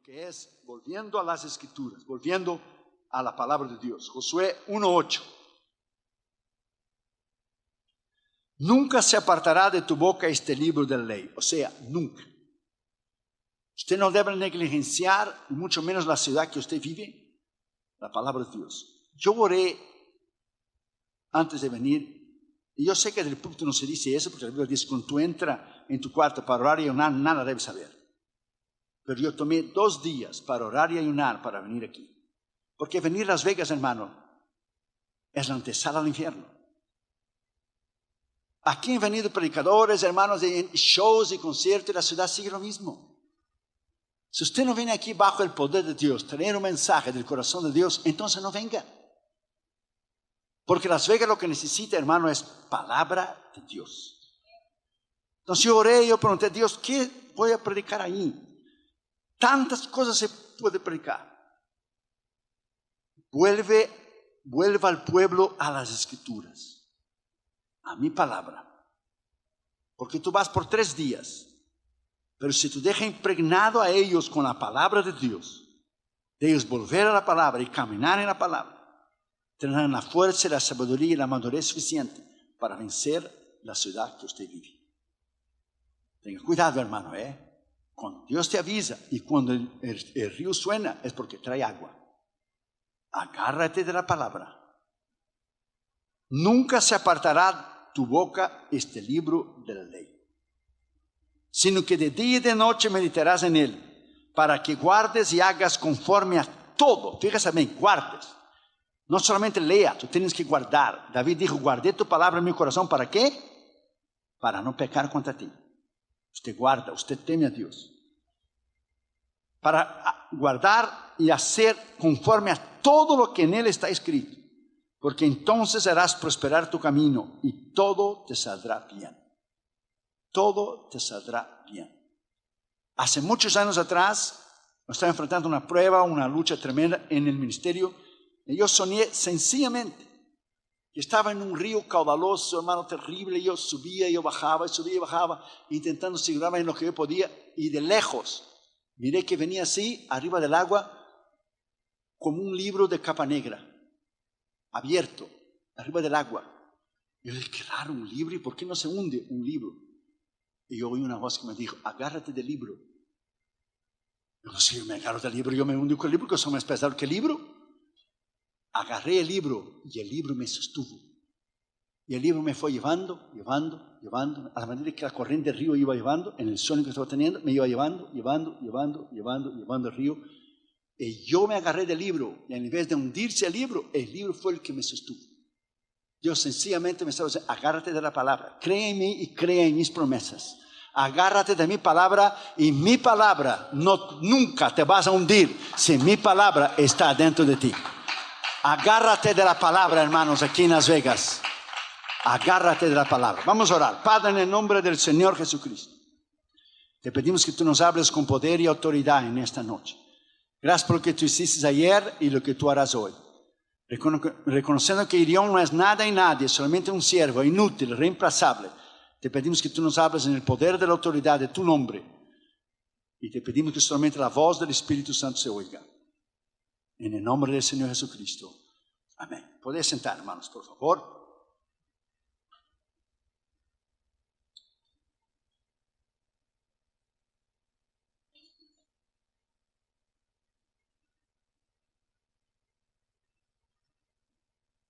que es volviendo a las Escrituras, volviendo a la palabra de Dios. Josué 1:8. Nunca se apartará de tu boca este libro de la ley. O sea, nunca. Usted no debe negligenciar, y mucho menos la ciudad que usted vive, la palabra de Dios. Yo oré antes de venir, y yo sé que del púlpito no se dice eso, porque la Biblia dice, cuando tú entras en tu cuarto para orar y ayunar, nada debes saber. Pero yo tomé 2 días para orar y ayunar para venir aquí. Porque venir a Las Vegas, hermano, es la antesala al infierno. Aquí han venido predicadores, hermanos, en shows y conciertos, y la ciudad sigue lo mismo. Si usted no viene aquí bajo el poder de Dios, traer un mensaje del corazón de Dios, entonces no venga. Porque Las Vegas lo que necesita, hermano, es palabra de Dios. Entonces yo oré y yo pregunté a Dios, ¿qué voy a predicar ahí? Tantas cosas se puede predicar. Vuelva al pueblo a las Escrituras, a mi palabra. Porque tú vas por 3 días. Pero si tú dejas impregnado a ellos con la palabra de Dios, de ellos volver a la palabra y caminar en la palabra, tendrán la fuerza, la sabiduría y la madurez suficiente para vencer la ciudad que usted vive. Tenga cuidado, hermano, Cuando Dios te avisa y cuando el río suena es porque trae agua. Agárrate de la palabra. Nunca se apartará tu boca este libro de la ley, sino que de día y de noche meditarás en él, para que guardes y hagas conforme a todo. Fíjate bien, guardes. No solamente lea, tú tienes que guardar. David dijo, guardé tu palabra en mi corazón. ¿Para qué? Para no pecar contra ti. Usted guarda, usted teme a Dios. Para guardar y hacer conforme a todo lo que en él está escrito. Porque entonces harás prosperar tu camino y todo te saldrá bien. Todo te saldrá bien. Hace muchos años atrás, estaba enfrentando una prueba, una lucha tremenda en el ministerio. Y yo soñé sencillamente que estaba en un río caudaloso, hermano, terrible. Yo subía, yo bajaba, subía y bajaba, intentando asegurarme en lo que yo podía. Y de lejos miré que venía así, arriba del agua, como un libro de capa negra, abierto, arriba del agua. Y yo dije, qué raro, un libro, ¿y por qué no se hunde un libro? Y yo oí una voz que me dijo, agárrate del libro. Yo no sé, yo me agarro del libro, yo me hundo con el libro, que soy más pesado que el libro. Agarré el libro y el libro me sostuvo. Y el libro me fue llevando, a la manera que la corriente del río iba llevando, en el sueño que estaba teniendo, me iba llevando el río. Y yo me agarré del libro, y en vez de hundirse el libro fue el que me sostuvo. Dios sencillamente me estaba diciendo, agárrate de la palabra, cree en mí y cree en mis promesas. Agárrate de mi palabra y mi palabra nunca te vas a hundir si mi palabra está dentro de ti. Agárrate de la palabra, hermanos, aquí en Las Vegas. Agárrate de la palabra. Vamos a orar. Padre, en el nombre del Señor Jesucristo, te pedimos que tú nos hables con poder y autoridad en esta noche. Gracias por lo que tú hiciste ayer y lo que tú harás hoy. Reconociendo que Irión no es nada y nadie, solamente un siervo inútil, reemplazable. Te pedimos que tú nos hables en el poder de la autoridad de tu nombre. Y te pedimos que solamente la voz del Espíritu Santo se oiga. En el nombre del Señor Jesucristo. Amén. Podéis sentar, hermanos, por favor.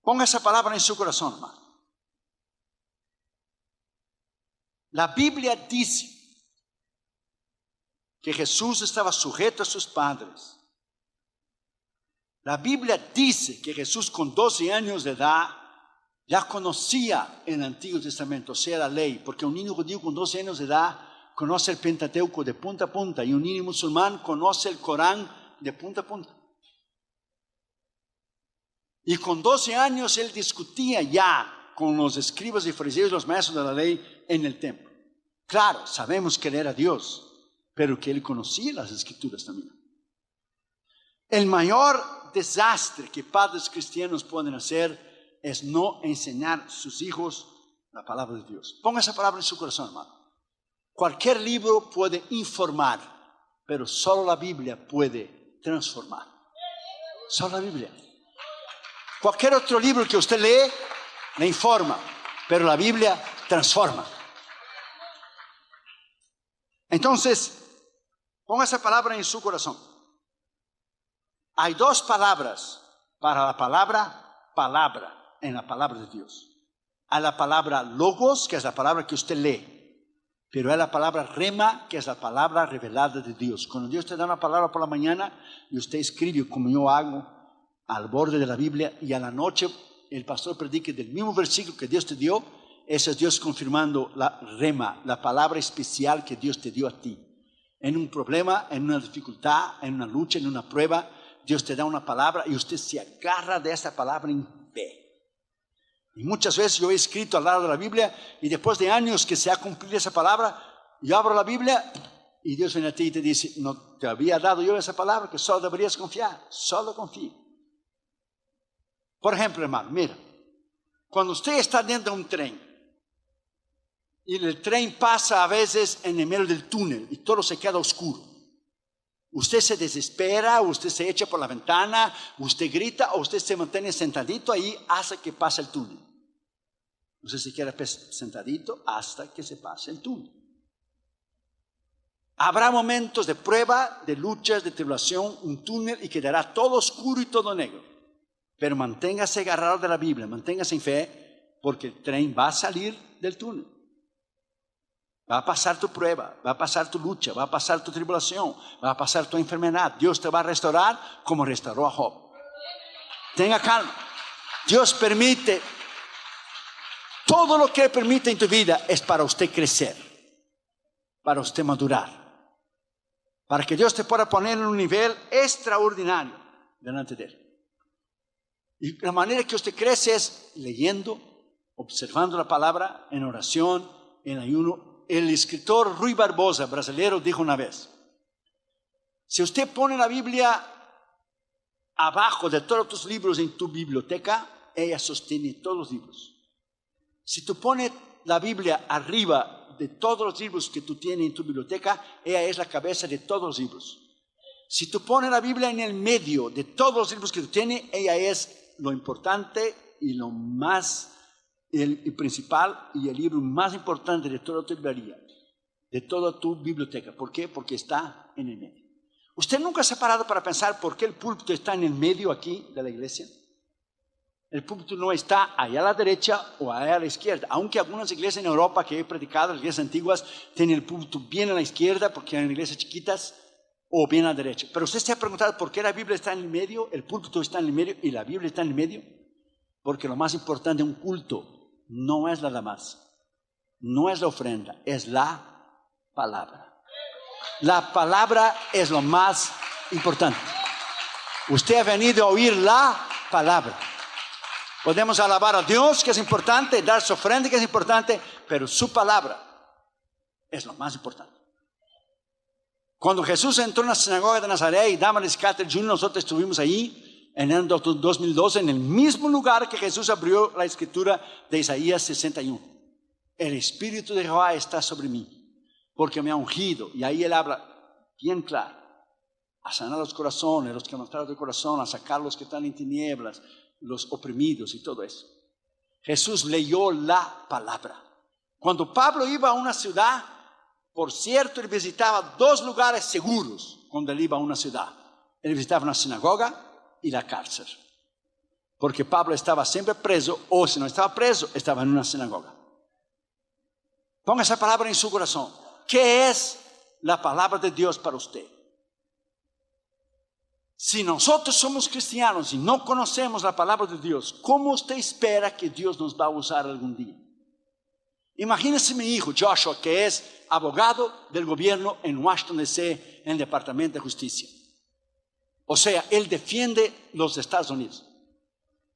Ponga esa palabra en su corazón, hermano. La Biblia dice que Jesús estaba sujeto a sus padres. La Biblia dice que Jesús con 12 años de edad ya conocía el Antiguo Testamento, o sea, la ley, porque un niño judío con 12 años de edad conoce el Pentateuco de punta a punta y un niño musulmán conoce el Corán de punta a punta. Y con 12 años él discutía ya con los escribas y fariseos, los maestros de la ley en el templo. Claro, sabemos que él era Dios, pero que él conocía las Escrituras también. El mayor desastre que padres cristianos pueden hacer es no enseñar a sus hijos la palabra de Dios. Ponga esa palabra en su corazón, hermano. Cualquier libro puede informar, pero solo la Biblia puede transformar. Solo la Biblia. Cualquier otro libro que usted lee le informa, pero la Biblia transforma. Entonces, ponga esa palabra en su corazón. Hay dos palabras para la palabra en la palabra de Dios. Hay la palabra logos, que es la palabra que usted lee, pero hay la palabra rema, que es la palabra revelada de Dios. Cuando Dios te da una palabra por la mañana y usted escribe como yo hago al borde de la Biblia, y a la noche el pastor predique del mismo versículo que Dios te dio, ese es Dios confirmando la rema, la palabra especial que Dios te dio a ti. En un problema, en una dificultad, en una lucha, en una prueba, Dios te da una palabra y usted se agarra de esa palabra en fe. Y muchas veces yo he escrito al lado de la Biblia y después de años que se ha cumplido esa palabra, yo abro la Biblia y Dios viene a ti y te dice, no te había dado yo esa palabra, que solo deberías confiar, solo confía. Por ejemplo, hermano, mira, cuando usted está dentro de un tren y el tren pasa a veces en el medio del túnel y todo se queda oscuro, usted se desespera, usted se echa por la ventana, usted grita o usted se mantiene sentadito ahí hasta que pase el túnel. Usted se queda sentadito hasta que se pase el túnel. Habrá momentos de prueba, de luchas, de tribulación, un túnel y quedará todo oscuro y todo negro. Pero manténgase agarrado de la Biblia, manténgase en fe, porque el tren va a salir del túnel. Va a pasar tu prueba, va a pasar tu lucha, va a pasar tu tribulación, va a pasar tu enfermedad. Dios te va a restaurar como restauró a Job. Tenga calma. Dios permite, todo lo que permite en tu vida es para usted crecer, para usted madurar, para que Dios te pueda poner en un nivel extraordinario delante de Él. Y la manera que usted crece es leyendo, observando la palabra, en oración, en ayuno. El escritor Rui Barbosa, brasileño, dijo una vez, si usted pone la Biblia abajo de todos tus libros en tu biblioteca, ella sostiene todos los libros. Si tú pones la Biblia arriba de todos los libros que tú tienes en tu biblioteca, ella es la cabeza de todos los libros. Si tú pones la Biblia en el medio de todos los libros que tú tienes, ella es lo importante y lo más, el principal y el libro más importante de toda tu librería, de toda tu biblioteca. ¿Por qué? Porque está en el medio. ¿Usted nunca se ha parado para pensar por qué el púlpito está en el medio aquí de la iglesia? El púlpito no está allá a la derecha o allá a la izquierda, aunque algunas iglesias en Europa que he predicado, las iglesias antiguas, tienen el púlpito bien a la izquierda porque eran iglesias chiquitas, o bien a la derecha. Pero usted se ha preguntado por qué la Biblia está en el medio, el púlpito está en el medio y la Biblia está en el medio. Porque lo más importante de un culto no es la alabanza, no es la ofrenda, es la palabra. La palabra es lo más importante. Usted ha venido a oír la palabra. Podemos alabar a Dios, que es importante, dar su ofrenda, que es importante, pero su palabra es lo más importante. Cuando Jesús entró en la sinagoga de Nazaret y Damaris Carter Jr., nosotros estuvimos ahí en el 2012, en el mismo lugar que Jesús abrió la escritura de Isaías 61. El Espíritu de Jehová está sobre mí, porque me ha ungido. Y ahí Él habla bien claro, a sanar los corazones, los quebrantados de corazón, a sacar los que están en tinieblas, los oprimidos y todo eso. Jesús leyó la palabra. Cuando Pablo iba a una ciudad, por cierto, él visitaba dos lugares seguros cuando él iba a una ciudad. Él visitaba una sinagoga y la cárcel. Porque Pablo estaba siempre preso, o si no estaba preso, estaba en una sinagoga. Ponga esa palabra en su corazón. ¿Qué es la palabra de Dios para usted? Si nosotros somos cristianos y no conocemos la palabra de Dios, ¿cómo usted espera que Dios nos va a usar algún día? Imagínese mi hijo Joshua, que es abogado del gobierno en Washington DC, en el Departamento de Justicia. O sea, él defiende los Estados Unidos.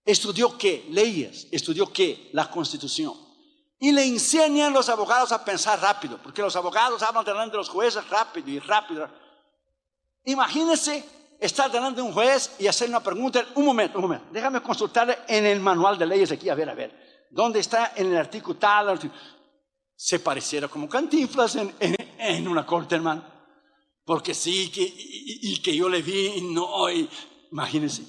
¿Estudió qué? Leyes. ¿Estudió qué? La Constitución. Y le enseñan los abogados a pensar rápido, porque los abogados hablan delante de los jueces rápido y rápido. Imagínese estar delante de un juez y hacer una pregunta. Un momento, déjame consultarle en el manual de leyes aquí, a ver. ¿Dónde está en el artículo tal? Se pareciera como Cantinflas en una corte, hermano. porque sí, que yo le vi, no, imagínense.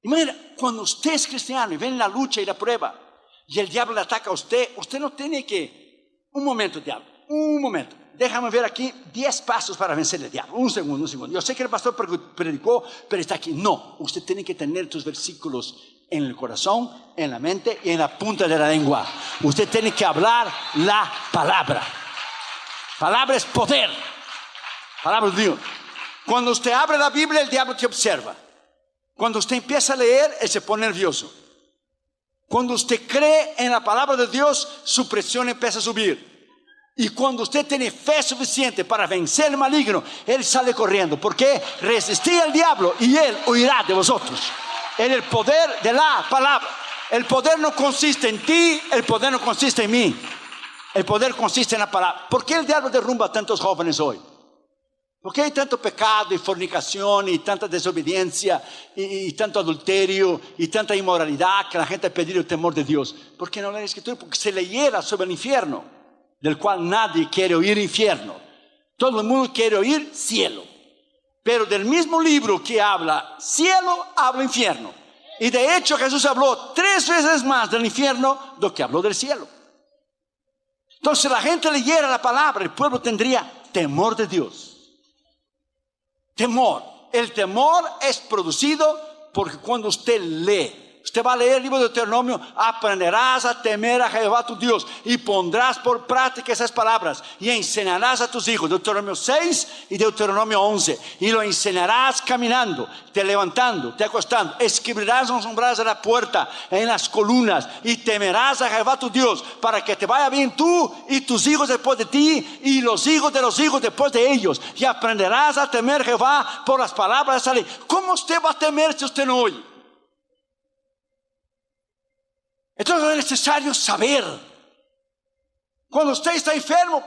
Imagina, cuando usted es cristiano y ven la lucha y la prueba, y el diablo le ataca a usted, usted no tiene que, un momento diablo, un momento, déjame ver aquí 10 pasos para vencer al diablo, un segundo, yo sé que el pastor predicó, pero está aquí, no, usted tiene que tener tus versículos en el corazón, en la mente y en la punta de la lengua. Usted tiene que hablar la palabra. Palabra es poder, palabra es Dios. Cuando usted abre la Biblia, el diablo te observa. Cuando usted empieza a leer, él se pone nervioso. Cuando usted cree en la palabra de Dios, su presión empieza a subir. Y cuando usted tiene fe suficiente para vencer el maligno, él sale corriendo. Porque resistí al diablo y él huirá de vosotros. En el poder de la palabra. El poder no consiste en ti, el poder no consiste en mí. El poder consiste en la palabra. ¿Por qué el diablo derrumba a tantos jóvenes hoy? ¿Por qué hay tanto pecado y fornicación y tanta desobediencia y tanto adulterio y tanta inmoralidad que la gente ha perdido el temor de Dios? ¿Por qué no leen la Escritura? Porque se leyera sobre el infierno, del cual nadie quiere oír infierno. Todo el mundo quiere oír cielo. Pero del mismo libro que habla cielo, habla infierno. Y de hecho Jesús habló 3 veces más del infierno de lo que habló del cielo. Entonces la gente leyera la palabra, el pueblo tendría temor de Dios. Temor. El temor es producido porque cuando usted lee, usted va a leer el libro de Deuteronomio, aprenderás a temer a Jehová tu Dios y pondrás por práctica esas palabras y enseñarás a tus hijos. Deuteronomio 6 y Deuteronomio 11. Y lo enseñarás caminando, te levantando, te acostando. Escribirás en los umbrales de la puerta, en las columnas, y temerás a Jehová tu Dios para que te vaya bien tú y tus hijos después de ti y los hijos después de ellos. Y aprenderás a temer a Jehová por las palabras de esa ley. ¿Cómo usted va a temer si usted no oye? Entonces es necesario saber. Cuando usted está enfermo,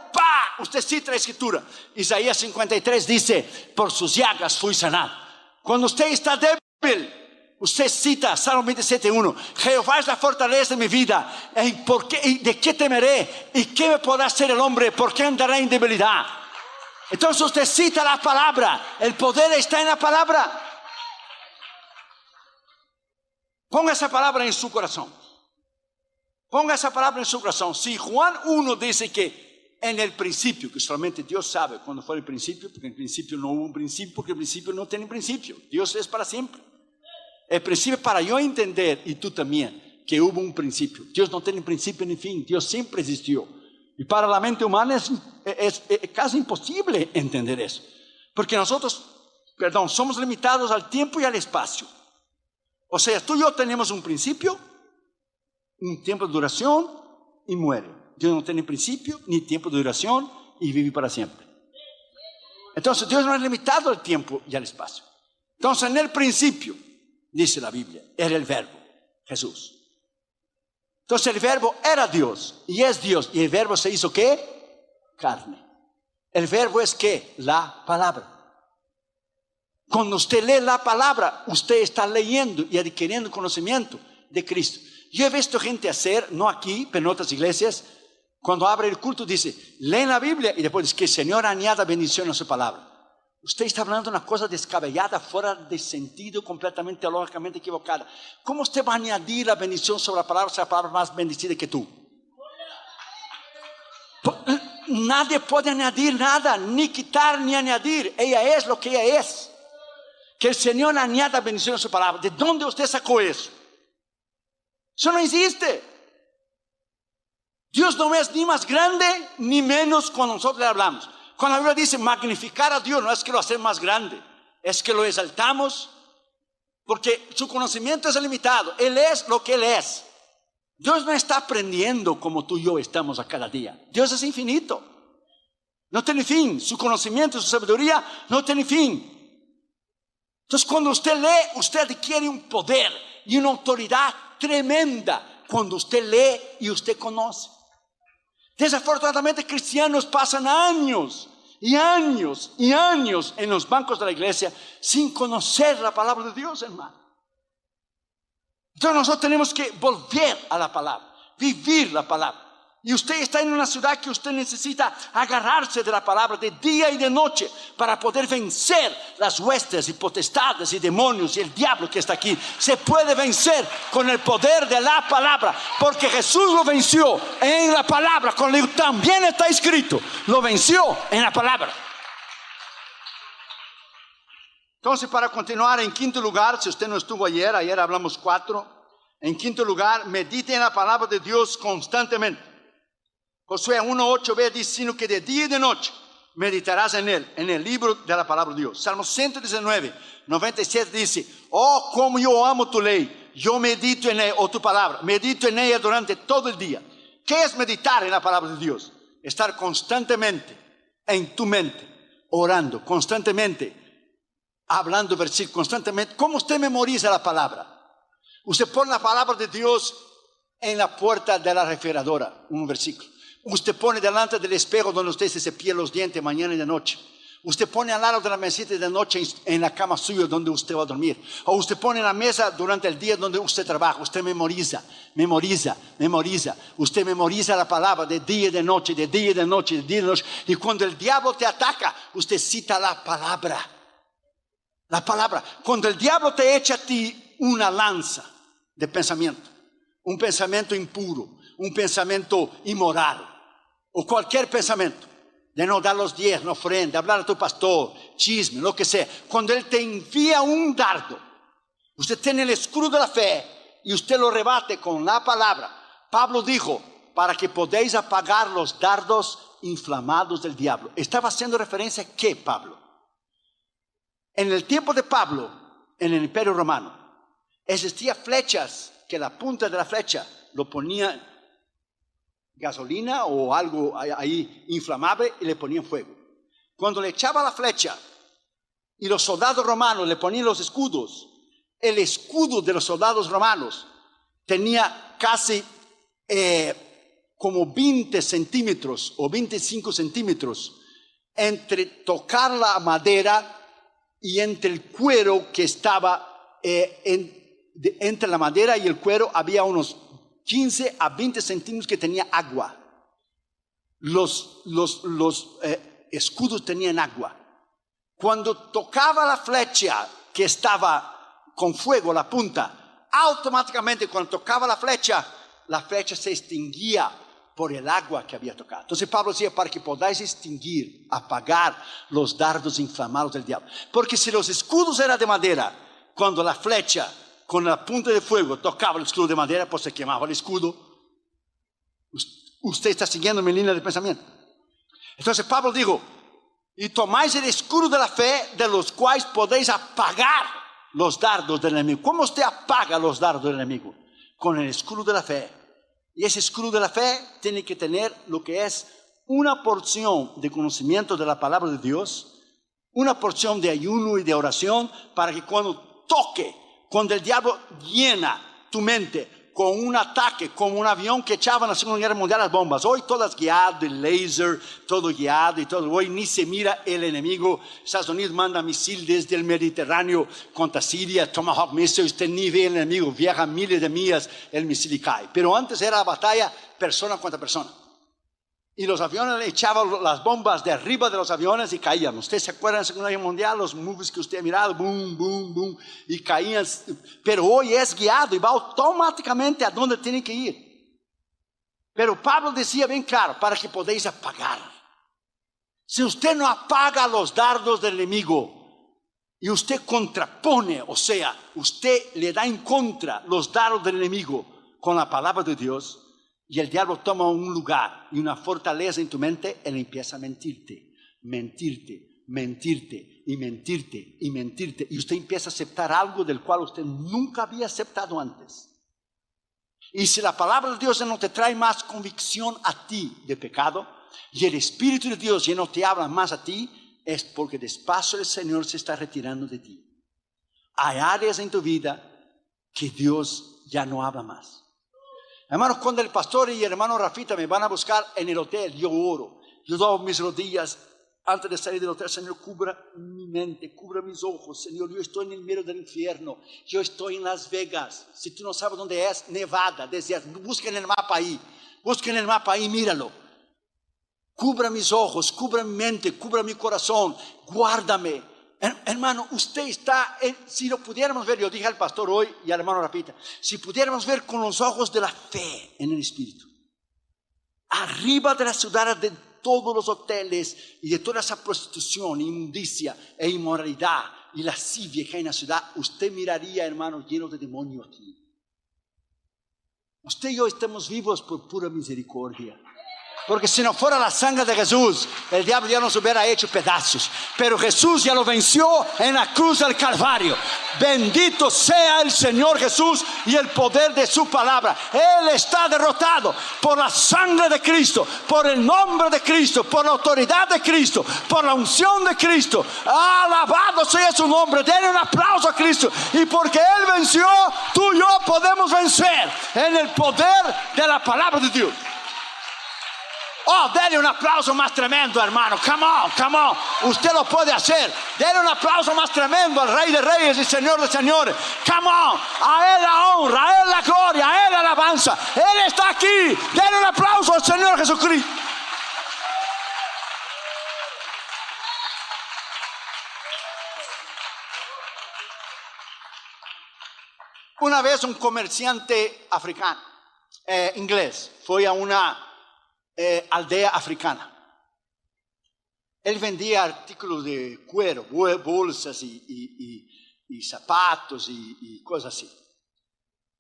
usted cita la Escritura. Isaías 53 dice: por sus llagas fui sanado. Cuando usted está débil, usted cita Salmo 27:1. Jehová es la fortaleza de mi vida. ¿De qué temeré? ¿Y qué me podrá hacer el hombre? ¿Por qué andará en debilidad? Entonces usted cita la palabra. El poder está en la palabra. Ponga esa palabra en su corazón. Ponga esa palabra en su corazón. Si Juan 1 dice que en el principio, que solamente Dios sabe cuándo fue el principio, porque en el principio no hubo un principio, porque el principio no tiene principio. Dios es para siempre. El principio para yo entender, y tú también, que hubo un principio. Dios no tiene principio ni fin. Dios siempre existió. Y para la mente humana es casi imposible entender eso. Porque nosotros, somos limitados al tiempo y al espacio. O sea, tú y yo tenemos un principio, un tiempo de duración y muere. Dios no tiene principio ni tiempo de duración y vive para siempre. Entonces Dios no es limitado al tiempo y al espacio. Entonces en el principio, dice la Biblia, era el verbo, Jesús. Entonces el verbo era Dios y es Dios. Y el verbo se hizo ¿qué? Carne. El verbo es ¿qué? La palabra. Cuando usted lee la palabra, usted está leyendo y adquiriendo conocimiento de Cristo. Yo he visto gente hacer, no aquí, pero en otras iglesias, cuando abre el culto dice, leen la Biblia y después dice que el Señor añada bendición a su palabra. Usted está hablando de una cosa descabellada, fuera de sentido, completamente lógicamente equivocada. ¿Cómo usted va a añadir la bendición sobre la palabra, si la palabra más bendecida que tú? Nadie puede añadir nada, ni quitar ni añadir. Ella es lo que ella es. Que el Señor añada bendición a su palabra. ¿De dónde usted sacó eso? Eso no existe. Dios no es ni más grande ni menos cuando nosotros le hablamos. Cuando la Biblia dice magnificar a Dios, no es que lo hacemos más grande, es que lo exaltamos, porque su conocimiento es limitado. Él es lo que Él es. Dios no está aprendiendo como tú y yo estamos a cada día. Dios es infinito, no tiene fin. Su conocimiento, su sabiduría no tiene fin. Entonces cuando usted lee, usted adquiere un poder y una autoridad tremenda cuando usted lee y usted conoce. Desafortunadamente cristianos pasan años y años y años en los bancos de la iglesia sin conocer la palabra de Dios, hermano. Entonces nosotros tenemos que volver a la palabra, vivir la palabra. Y usted está en una ciudad que usted necesita agarrarse de la palabra de día y de noche para poder vencer las huestes y potestades y demonios y el diablo que está aquí. Se puede vencer con el poder de la palabra, porque Jesús lo venció en la palabra. Cuando también está escrito, lo venció en la palabra. Entonces, para continuar, en quinto lugar, si usted no estuvo ayer hablamos 4. En quinto lugar, medite en la palabra de Dios constantemente. Josué 1:8b dice, sino que de día y de noche meditarás en él, en el libro de la palabra de Dios. Salmo 119:97 dice, oh, como yo amo tu ley, yo medito en ella, o tu palabra, medito en ella durante todo el día. ¿Qué es meditar en la palabra de Dios? Estar constantemente en tu mente, orando, constantemente, hablando versículos, constantemente. ¿Cómo usted memoriza la palabra? Usted pone la palabra de Dios en la puerta de la refrigeradora, un versículo. Usted pone delante del espejo donde usted se cepilla los dientes mañana y de noche. Usted pone al lado de la mesita de noche en la cama suya donde usted va a dormir. O usted pone en la mesa durante el día donde usted trabaja. Usted memoriza. Usted memoriza la palabra de día y de noche, de día y de noche, de día y de noche. Y cuando el diablo te ataca, usted cita la palabra. La palabra. Cuando el diablo te echa a ti una lanza de pensamiento, un pensamiento impuro, un pensamiento inmoral, o cualquier pensamiento, de no dar los 10, no ofrenda, hablar a tu pastor, chisme, lo que sea. Cuando él te envía un dardo, usted tiene el escudo de la fe y usted lo rebate con la palabra. Pablo dijo, para que podáis apagar los dardos inflamados del diablo. Estaba haciendo referencia a ¿qué, Pablo? En el tiempo de Pablo, en el Imperio Romano, existían flechas que la punta de la flecha lo ponía gasolina o algo ahí inflamable y le ponían fuego. Cuando le echaba la flecha y los soldados romanos le ponían los escudos, el escudo de los soldados romanos tenía casi como 20 centímetros o 25 centímetros entre tocar la madera y entre el cuero que estaba entre la madera y el cuero había unos 15 a 20 centímetros que tenía agua. Los escudos tenían agua. Cuando tocaba la flecha que estaba con fuego, la punta, automáticamente cuando tocaba la flecha se extinguía por el agua que había tocado. Entonces Pablo decía, para que podáis extinguir, apagar los dardos inflamados del diablo. Porque si los escudos eran de madera, cuando la flecha con la punta de fuego tocaba el escudo de madera, pues se quemaba el escudo. Usted está siguiendo mi línea de pensamiento. Entonces Pablo dijo, y tomáis el escudo de la fe, de los cuales podéis apagar los dardos del enemigo. ¿Cómo usted apaga los dardos del enemigo? Con el escudo de la fe. Y ese escudo de la fe tiene que tener lo que es una porción de conocimiento de la palabra de Dios, una porción de ayuno y de oración, para que cuando toque, cuando el diablo llena tu mente con un ataque, como un avión que echaban en la Segunda Guerra Mundial las bombas. Hoy todas guiadas, el laser, todo guiado y todo. Hoy ni se mira el enemigo. Estados Unidos manda misil desde el Mediterráneo contra Siria, Tomahawk missile. Usted ni ve el enemigo, viaja miles de millas, el misil y cae. Pero antes era la batalla persona contra persona. Y los aviones le echaban las bombas de arriba de los aviones y caían. ¿Usted se acuerda de la Segunda Guerra Mundial? Los movies que usted ha mirado, boom, boom, boom, y caían. Pero hoy es guiado y va automáticamente a donde tiene que ir. Pero Pablo decía bien claro, para que podáis apagar. Si usted no apaga los dardos del enemigo y usted contrapone, o sea, usted le da en contra los dardos del enemigo con la palabra de Dios, y el diablo toma un lugar y una fortaleza en tu mente, él empieza a mentirte. Y usted empieza a aceptar algo del cual usted nunca había aceptado antes. Y si la palabra de Dios ya no te trae más convicción a ti de pecado, y el Espíritu de Dios ya no te habla más a ti, es porque despacio el Señor se está retirando de ti. Hay áreas en tu vida que Dios ya no habla más. Hermanos, cuando el pastor y el hermano Rafita me van a buscar en el hotel, yo oro, yo doy mis rodillas antes de salir del hotel, Señor, cubra mi mente, cubra mis ojos. Señor, yo estoy en el medio del infierno. Yo estoy en Las Vegas. Si tú no sabes dónde es, Nevada, desierto. Busca en el mapa ahí. Busca en el mapa ahí, míralo. Cubra mis ojos, cubra mi mente, cubra mi corazón. Guárdame. Hermano, usted está, si lo pudiéramos ver, yo dije al pastor hoy y al hermano Rapita, si pudiéramos ver con los ojos de la fe en el Espíritu, arriba de la ciudad, de todos los hoteles y de toda esa prostitución, inmundicia e inmoralidad y lascivia que hay en la ciudad, usted miraría, hermano, lleno de demonios aquí. Usted y yo estamos vivos por pura misericordia. Porque si no fuera la sangre de Jesús, el diablo ya nos hubiera hecho pedazos. Pero Jesús ya lo venció en la cruz del Calvario. Bendito sea el Señor Jesús y el poder de su palabra. Él está derrotado por la sangre de Cristo, por el nombre de Cristo, por la autoridad de Cristo, por la unción de Cristo. Alabado sea su nombre. Denle un aplauso a Cristo. Y porque Él venció, tú y yo podemos vencer en el poder de la palabra de Dios. Oh, denle un aplauso más tremendo, hermano. Come on, come on. Usted lo puede hacer. Denle un aplauso más tremendo al Rey de Reyes y Señor de Señores. Come on. A Él la honra, a Él la gloria, a Él la alabanza. Él está aquí. Denle un aplauso al Señor Jesucristo. Una vez un comerciante africano, inglés, fue a una aldea africana. Él vendía artículos de cuero, bolsas y zapatos y cosas así.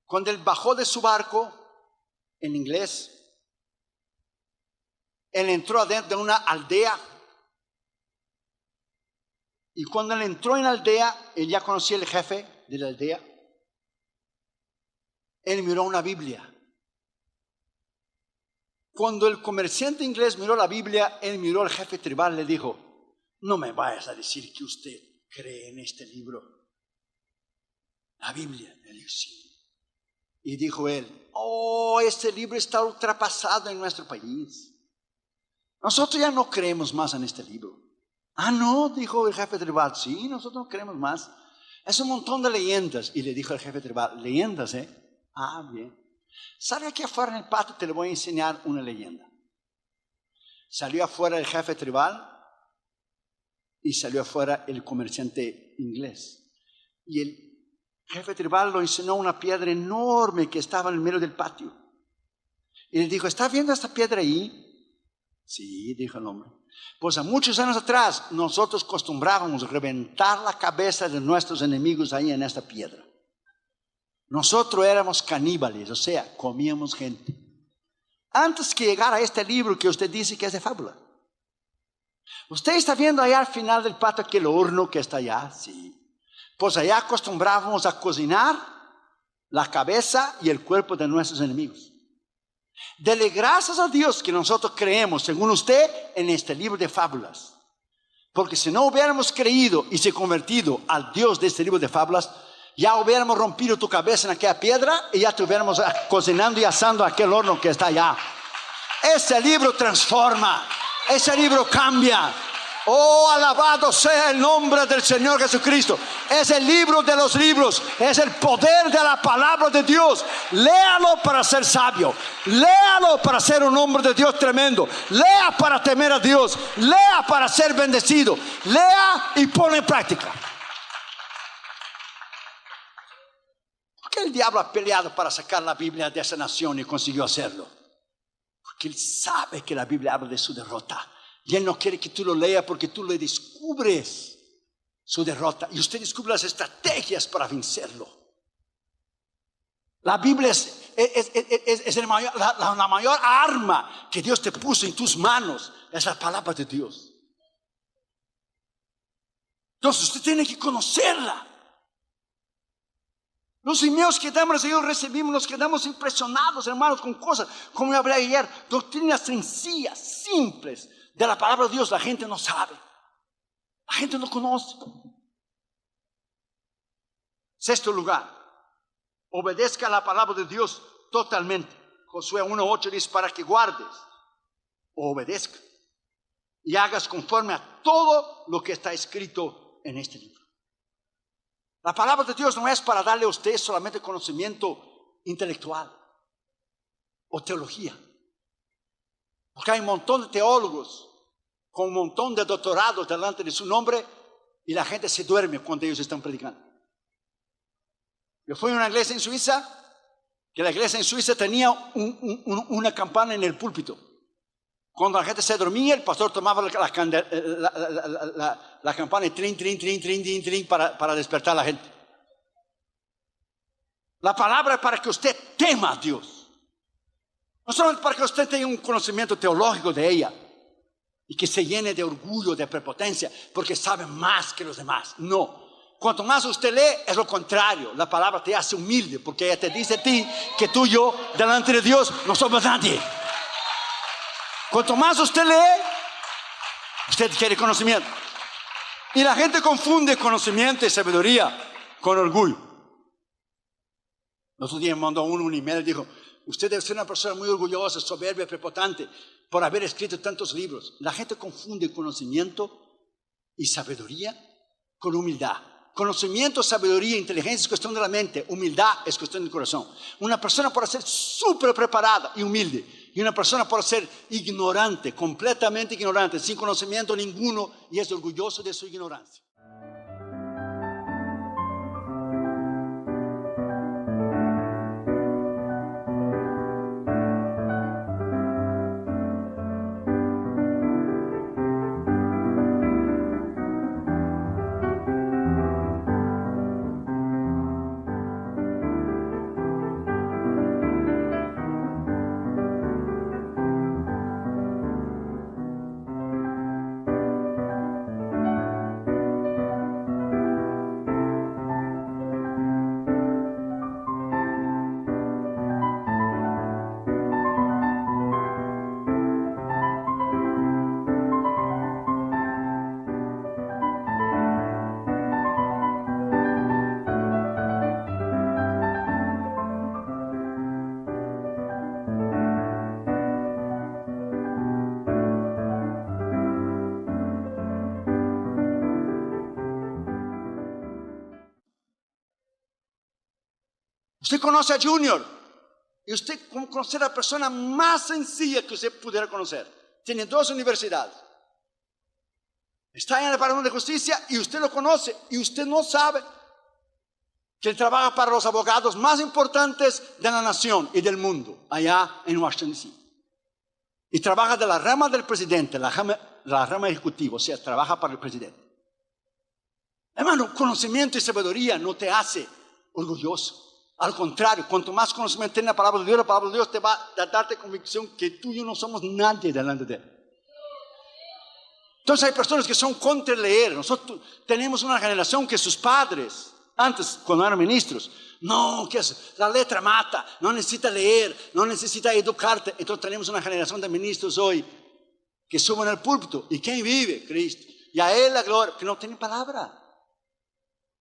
Cuando él bajó de su barco, en inglés, él entró adentro de una aldea. Y cuando él entró en la aldea, él ya conocía el jefe de la aldea. Él miró una Biblia. Cuando el comerciante inglés miró la Biblia, él miró al jefe tribal y le dijo: no me vayas a decir que usted cree en este libro. La Biblia. Él dijo: sí. Y dijo él: oh, este libro está ultrapasado en nuestro país. Nosotros ya no creemos más en este libro. Ah, no, dijo el jefe tribal. Sí, nosotros no creemos más. Es un montón de leyendas. Y le dijo el jefe tribal: leyendas, Ah, bien. Sale aquí afuera en el patio, te le voy a enseñar una leyenda. Salió afuera el jefe tribal y salió afuera el comerciante inglés. Y el jefe tribal lo enseñó una piedra enorme que estaba en el medio del patio. Y le dijo: ¿estás viendo esta piedra ahí? Sí, dijo el hombre. Pues a muchos años atrás nosotros acostumbrábamos reventar la cabeza de nuestros enemigos ahí en esta piedra. Nosotros éramos caníbales, o sea, comíamos gente. Antes que llegara a este libro que usted dice que es de fábula. ¿Usted está viendo allá al final del patio aquel horno que está allá? Sí. Pues allá acostumbrábamos a cocinar la cabeza y el cuerpo de nuestros enemigos. Dele gracias a Dios que nosotros creemos, según usted, en este libro de fábulas. Porque si no hubiéramos creído y se convertido al Dios de este libro de fábulas, ya hubiéramos rompido tu cabeza en aquella piedra y ya estuviéramos cocinando y asando aquel horno que está allá. Ese libro transforma, ese libro cambia. Oh, alabado sea el nombre del Señor Jesucristo. Es el libro de los libros, es el poder de la palabra de Dios. Léalo para ser sabio, léalo para ser un hombre de Dios tremendo, lea para temer a Dios, lea para ser bendecido, lea y pone en práctica. ¿Por qué el diablo ha peleado para sacar la Biblia de esa nación y consiguió hacerlo? Porque él sabe que la Biblia habla de su derrota. Y él no quiere que tú lo leas porque tú le descubres su derrota. Y usted descubre las estrategias para vencerlo. La Biblia es la mayor arma que Dios te puso en tus manos. Es la palabra de Dios. Entonces usted tiene que conocerla. Los emails que recibimos, nos quedamos impresionados, hermanos, con cosas, como yo hablé ayer, doctrinas sencillas, simples, de la palabra de Dios. La gente no sabe, la gente no conoce. Sexto lugar, obedezca la palabra de Dios totalmente. Josué 1:8 dice: para que guardes o obedezca y hagas conforme a todo lo que está escrito en este libro. La palabra de Dios no es para darle a usted solamente conocimiento intelectual o teología. Porque hay un montón de teólogos con un montón de doctorados delante de su nombre y la gente se duerme cuando ellos están predicando. Yo fui a una iglesia en Suiza, que la iglesia en Suiza tenía una campana en el púlpito. Cuando la gente se dormía, el pastor tomaba la campana y trin, trin, trin, trin, trin, trin, para despertar a la gente. La palabra es para que usted tema a Dios. No solamente para que usted tenga un conocimiento teológico de ella y que se llene de orgullo, de prepotencia, porque sabe más que los demás. No. Cuanto más usted lee, es lo contrario. La palabra te hace humilde, porque ella te dice a ti que tú y yo, delante de Dios, no somos nadie. Cuanto más usted lee, usted quiere conocimiento. Y la gente confunde conocimiento y sabiduría con orgullo. El otro día me mandó un email y dijo: usted debe ser una persona muy orgullosa, soberbia, prepotente por haber escrito tantos libros. La gente confunde conocimiento y sabiduría con humildad. Conocimiento, sabiduría, inteligencia es cuestión de la mente. Humildad es cuestión del corazón. Una persona puede ser súper preparada y humilde, y una persona puede ser ignorante, completamente ignorante, sin conocimiento ninguno, y es orgulloso de su ignorancia. Usted conoce a Junior y usted conoce a la persona más sencilla que usted pudiera conocer. Tiene 2 universidades. Está en el Departamento de Justicia y usted lo conoce y usted no sabe que él trabaja para los abogados más importantes de la nación y del mundo, allá en Washington, D.C. Y trabaja de la rama del presidente, la rama ejecutiva, o sea, trabaja para el presidente. Hermano, conocimiento y sabiduría no te hace orgulloso. Al contrario, cuanto más conocimiento tiene la palabra de Dios te va a darte convicción que tú y yo no somos nadie delante de Él. Entonces hay personas que son contra leer. Nosotros tenemos una generación que sus padres, antes cuando eran ministros, no, que la letra mata, no necesita leer, no necesita educarte. Entonces tenemos una generación de ministros hoy que suben al púlpito. ¿Y quién vive? Cristo. Y a Él la gloria, que no tiene palabra.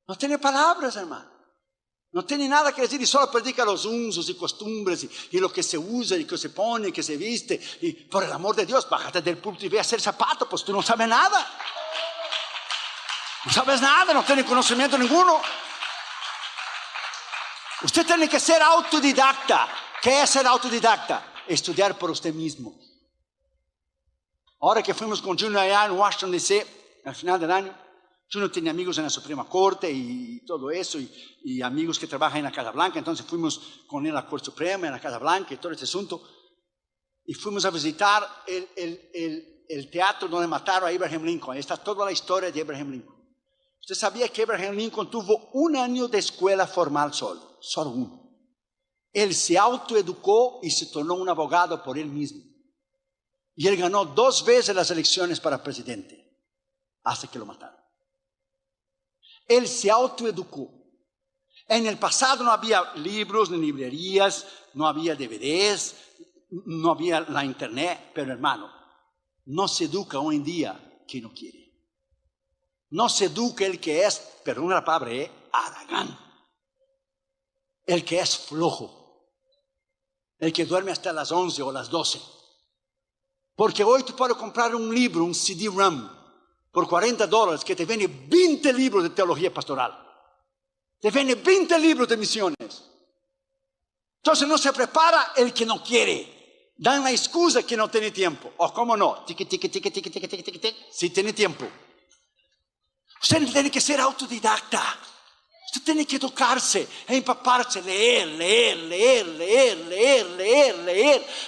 No tiene palabras, hermano. No tiene nada que decir y solo predica los usos y costumbres y lo que se usa y que se pone y que se viste. Y por el amor de Dios, bájate del púlpito y ve a hacer zapatos, pues tú no sabes nada. No sabes nada, no tienes conocimiento ninguno. Usted tiene que ser autodidacta. ¿Qué es ser autodidacta? Estudiar por usted mismo. Ahora que fuimos con Junior allá en Washington, D.C., al final del año, Junior tiene amigos en la Suprema Corte y todo eso, y amigos que trabajan en la Casa Blanca. Entonces fuimos con él a la Corte Suprema, en la Casa Blanca y todo ese asunto. Y fuimos a visitar el teatro donde mataron a Abraham Lincoln. Ahí está toda la historia de Abraham Lincoln. ¿Usted sabía que Abraham Lincoln tuvo 1 año de escuela formal solo? Solo 1. Él se autoeducó y se tornó un abogado por él mismo. Y él ganó 2 veces las elecciones para presidente, hasta que lo mataron. Él se autoeducó. En el pasado no había libros ni librerías, no había DVDs, no había la internet, pero hermano, no se educa hoy en día quien no quiere. No se educa el que es, perdón la palabra, haragán. El que es flojo. El que duerme hasta las 11 o las 12. Porque hoy tú puedes comprar un libro, un CD-ROM, por $40 que te vende 20 libros de teología pastoral. Te vende 20 libros de misiones. Entonces no se prepara el que no quiere. Dan la excusa que no tiene tiempo. O cómo no, si tiene tiempo. Usted tiene que ser autodidacta. Usted tiene que educarse, empaparse, leer.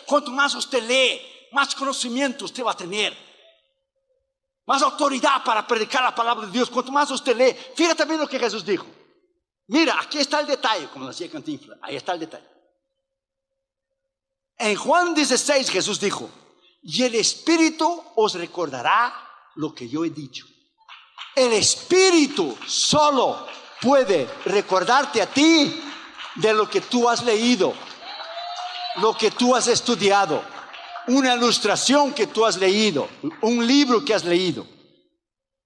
Cuanto más usted lee, más conocimiento usted va a tener. Más autoridad para predicar la palabra de Dios. Cuanto más usted lee, fíjate bien lo que Jesús dijo. Mira, aquí está el detalle, como decía Cantinflas. Ahí está el detalle. En Juan 16 Jesús dijo: y el Espíritu os recordará lo que yo he dicho. El Espíritu solo puede recordarte a ti de lo que tú has leído, lo que tú has estudiado, una ilustración que tú has leído, un libro que has leído.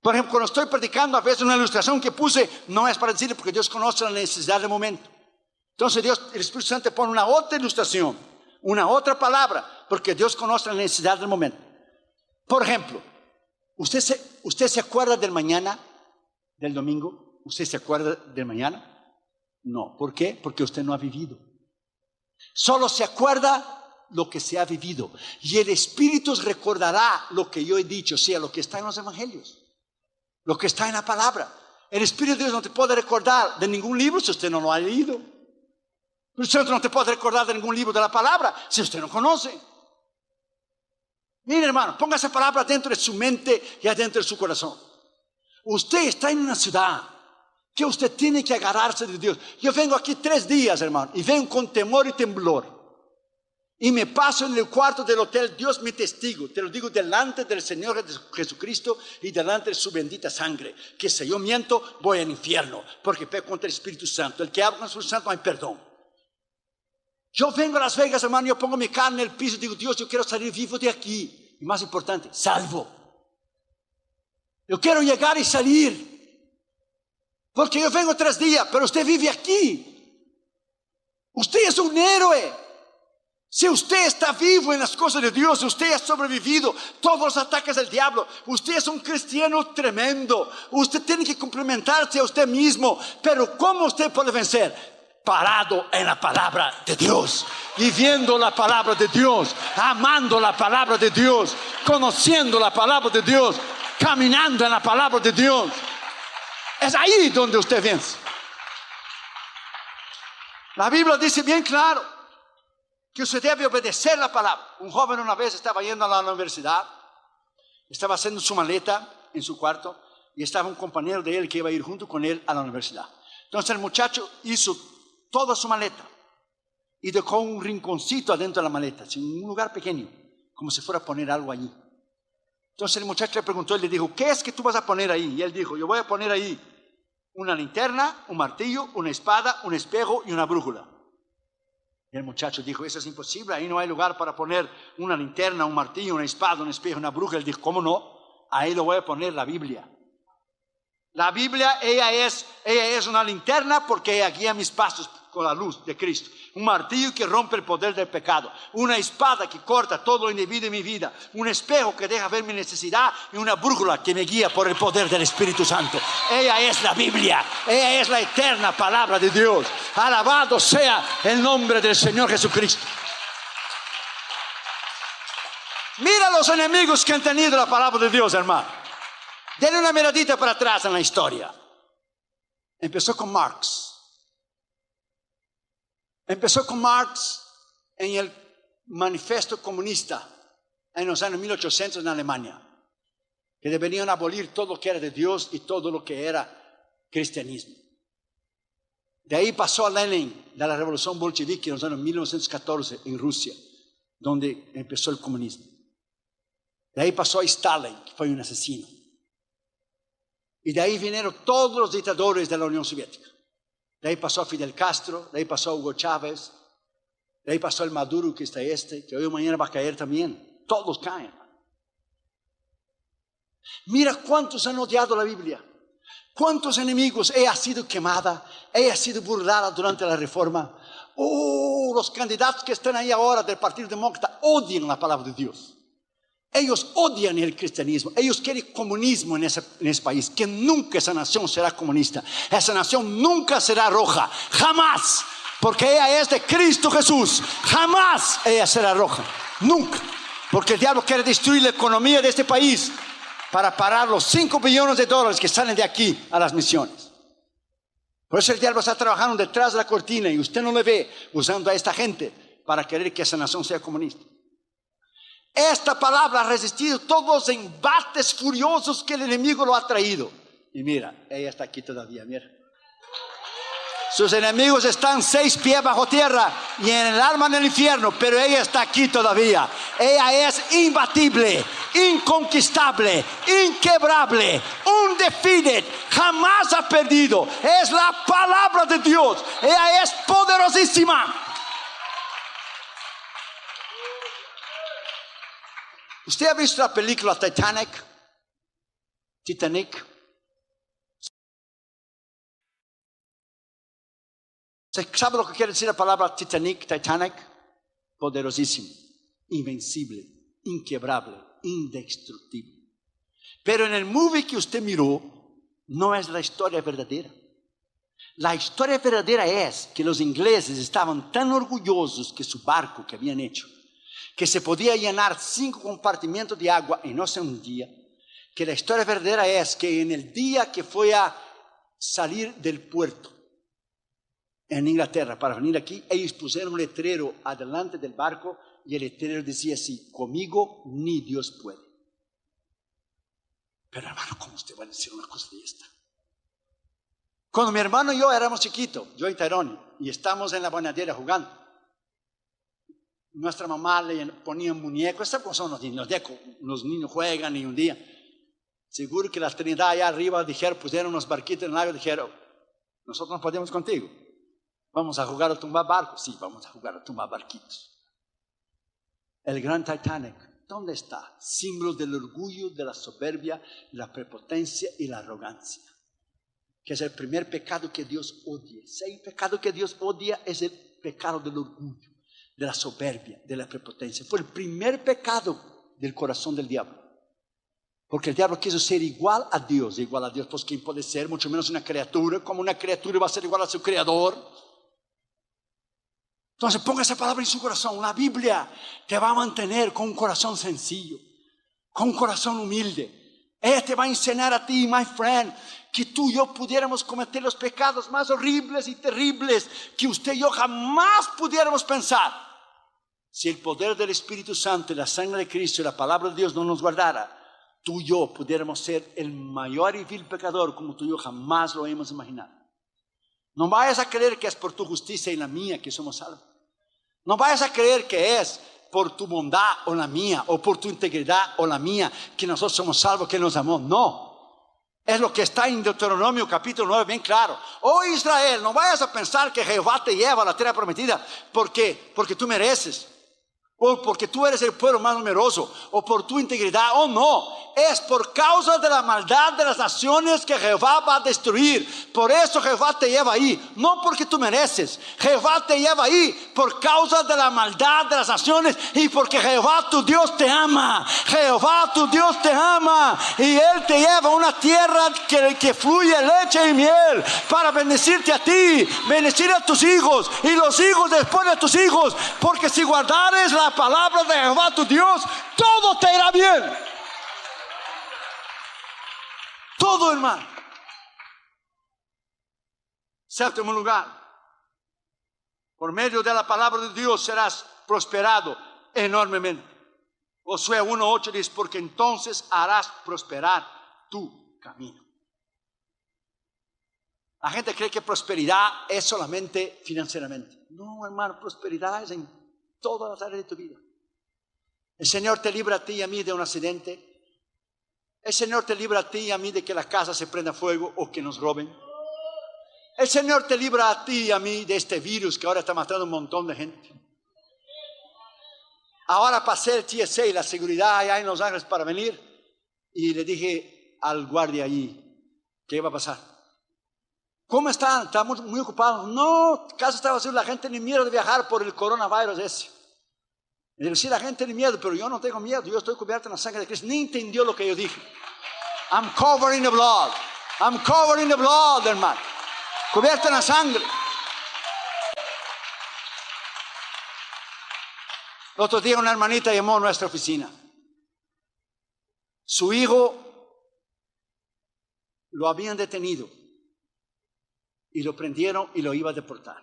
Por ejemplo, cuando estoy predicando, a veces una ilustración que puse no es para decirle, porque Dios conoce la necesidad del momento. Entonces el Espíritu Santo pone una otra ilustración, una otra palabra, porque Dios conoce la necesidad del momento. Por ejemplo, ¿usted se acuerda del mañana, del domingo? ¿Usted se acuerda del mañana? No. ¿Por qué? Porque usted no ha vivido. Solo se acuerda lo que se ha vivido. Y el Espíritu os recordará lo que yo he dicho, o sea, lo que está en los evangelios, lo que está en la palabra. El Espíritu de Dios no te puede recordar de ningún libro si usted no lo ha leído. El Espíritu no te puede recordar de ningún libro de la palabra si usted no conoce. Mire, hermano, ponga esa palabra dentro de su mente y adentro de su corazón. Usted está en una ciudad que usted tiene que agarrarse de Dios. Yo vengo aquí 3 días, hermano, y vengo con temor y temblor. Y me paso en el cuarto del hotel. Dios mi testigo, te lo digo delante del Señor Jesucristo y delante de su bendita sangre, que si yo miento voy al infierno, porque peco contra el Espíritu Santo. El que habla con el Espíritu Santo no hay perdón. Yo vengo a Las Vegas, hermano, yo pongo mi carne en el piso y digo: Dios, yo quiero salir vivo de aquí. Y más importante, salvo. Yo quiero llegar y salir. Porque yo vengo 3 días, pero usted vive aquí. Usted es un héroe. Si usted está vivo en las cosas de Dios, usted ha sobrevivido todos los ataques del diablo. Usted es un cristiano tremendo. Usted tiene que complementarse a usted mismo. Pero ¿cómo usted puede vencer? Parado en la palabra de Dios, viviendo la palabra de Dios, amando la palabra de Dios, conociendo la palabra de Dios, caminando en la palabra de Dios. Es ahí donde usted vence. La Biblia dice bien claro que usted debe obedecer la palabra. Un joven una vez estaba yendo a la universidad, estaba haciendo su maleta en su cuarto, y estaba un compañero de él que iba a ir junto con él a la universidad. Entonces el muchacho hizo toda su maleta y dejó un rinconcito adentro de la maleta, un lugar pequeño, como si fuera a poner algo allí. Entonces el muchacho le preguntó, él le dijo: ¿qué es que tú vas a poner ahí? Y él dijo: yo voy a poner ahí una linterna, un martillo, una espada, un espejo y una brújula. Y el muchacho dijo: eso es imposible, ahí no hay lugar para poner una linterna, un martillo, una espada, un espejo, una brújula. Él dijo: ¿cómo no? Ahí lo voy a poner la Biblia. La Biblia, ella es una linterna porque ella guía mis pasos con la luz de Cristo. Un martillo que rompe el poder del pecado. Una espada que corta todo lo indebido en mi vida. Un espejo que deja ver mi necesidad. Y una brújula que me guía por el poder del Espíritu Santo. Ella es la Biblia. Ella es la eterna palabra de Dios. Alabado sea el nombre del Señor Jesucristo. Mira los enemigos que han tenido la palabra de Dios, hermano. Denle una miradita para atrás en la historia. Empezó con Marx. Empezó con Marx en el manifiesto comunista en los años 1800 en Alemania, que deberían abolir todo lo que era de Dios y todo lo que era cristianismo. De ahí pasó a Lenin, de la revolución bolchevique en los años 1914 en Rusia, donde empezó el comunismo. De ahí pasó a Stalin, que fue un asesino. Y de ahí vinieron todos los dictadores de la Unión Soviética. De ahí pasó a Fidel Castro, de ahí pasó a Hugo Chávez, de ahí pasó el Maduro que está que hoy o mañana va a caer también. Todos caen. Mira cuántos han odiado la Biblia. Cuántos enemigos. Ella ha sido quemada, ella ha sido burlada durante la Reforma. Los candidatos que están ahí ahora del Partido Demócrata odian la palabra de Dios. Ellos odian el cristianismo. Ellos quieren comunismo en ese país. Que nunca esa nación será comunista. Esa nación nunca será roja. Jamás. Porque ella es de Cristo Jesús. Jamás ella será roja. Nunca. Porque el diablo quiere destruir la economía de este país para parar los 5 billones de dólares que salen de aquí a las misiones. Por eso el diablo está trabajando detrás de la cortina y usted no le ve usando a esta gente para querer que esa nación sea comunista. Esta palabra ha resistido todos los embates furiosos que el enemigo lo ha traído. Y mira, ella está aquí todavía, mira. Sus enemigos están 6 pies bajo tierra y en el alma del infierno, pero ella está aquí todavía. Ella es imbatible, inconquistable, inquebrable, undefeated, jamás ha perdido. Es la palabra de Dios. Ella es poderosísima. ¿Usted ha visto la película Titanic? ¿Sabe lo que quiere decir la palabra Titanic? Poderosísimo, invencible, inquebrable, indestructible. Pero en el movie que usted miró, no es la historia verdadera. La historia verdadera es que los ingleses estaban tan orgullosos que su barco que habían hecho, que se podía llenar 5 compartimentos de agua y no se hundía, que la historia verdadera es que en el día que fue a salir del puerto en Inglaterra para venir aquí, ellos pusieron un letrero adelante del barco y el letrero decía así: conmigo ni Dios puede. Pero hermano, ¿cómo usted va a decir una cosa de esta? Cuando mi hermano y yo éramos chiquitos, yo y Tyrone, y estamos en la bañadera jugando, nuestra mamá le ponía un muñeco. Estas cosas son los niños juegan y un día, seguro que la Trinidad allá arriba dijeron, pusieron unos barquitos en el lago y dijeron: nosotros no podemos contigo, vamos a jugar a tumbar barcos. Sí, vamos a jugar a tumbar barquitos. El gran Titanic, ¿dónde está? Símbolo del orgullo, de la soberbia, la prepotencia y la arrogancia, que es el primer pecado que Dios odia. Si hay un pecado que Dios odia, es el pecado del orgullo, de la soberbia, de la prepotencia. Fue el primer pecado del corazón del diablo. Porque el diablo quiso ser igual a Dios, pues ¿quién puede ser? Mucho menos una criatura. Como una criatura va a ser igual a su creador. Entonces ponga esa palabra en su corazón. La Biblia te va a mantener con un corazón sencillo, con un corazón humilde. Ella te va a enseñar a ti, my friend, que tú y yo pudiéramos cometer los pecados más horribles y terribles que usted y yo jamás pudiéramos pensar. Si el poder del Espíritu Santo, la sangre de Cristo y la palabra de Dios no nos guardara, tú y yo pudiéramos ser el mayor y vil pecador como tú y yo jamás lo hemos imaginado. No vayas a creer que es por tu justicia y la mía que somos salvos. No vayas a creer que es por tu bondad o la mía, o por tu integridad o la mía, que nosotros somos salvos, que nos amó. No. Es lo que está en Deuteronomio capítulo 9 bien claro. Oh Israel, no vayas a pensar que Jehová te lleva a la tierra prometida porque tú mereces, o porque tú eres el pueblo más numeroso, o por tu integridad. Oh no, es por causa de la maldad de las naciones que Jehová va a destruir. Por eso Jehová te lleva ahí, no porque tú mereces. Jehová te lleva ahí por causa de la maldad de las naciones y porque Jehová tu Dios te ama. Jehová tu Dios te ama y Él te lleva a una tierra que fluye leche y miel para bendecirte a ti, bendecir a tus hijos y los hijos después de tus hijos. Porque si guardares la palabra de Jehová tu Dios, todo te irá bien. Todo, hermano. Séptimo lugar, por medio de la palabra de Dios serás prosperado enormemente. Josué 1:8 dice: porque entonces harás prosperar tu camino. La gente cree que prosperidad es solamente financieramente. No, hermano, prosperidad es en todas las áreas de tu vida. El Señor te libra a ti y a mí de un accidente. El Señor te libra a ti y a mí de que la casa se prenda fuego o que nos roben. El Señor te libra a ti y a mí de este virus que ahora está matando a un montón de gente. Ahora pasé el TSA y la seguridad allá en Los Ángeles para venir y le dije al guardia allí, ¿qué iba a pasar? ¿Cómo están? Estamos muy ocupados. No, casa está vacío, la gente ni miedo de viajar por el coronavirus ese. Y digo, sí, la gente tiene miedo, pero yo no tengo miedo. Yo estoy cubierto en la sangre de Cristo. Ni entendió lo que yo dije. I'm covered in the blood. I'm covered in the blood, hermano. Cubierto en la sangre. El otro día una hermanita llamó a nuestra oficina. Su hijo lo habían detenido y lo prendieron y lo iba a deportar.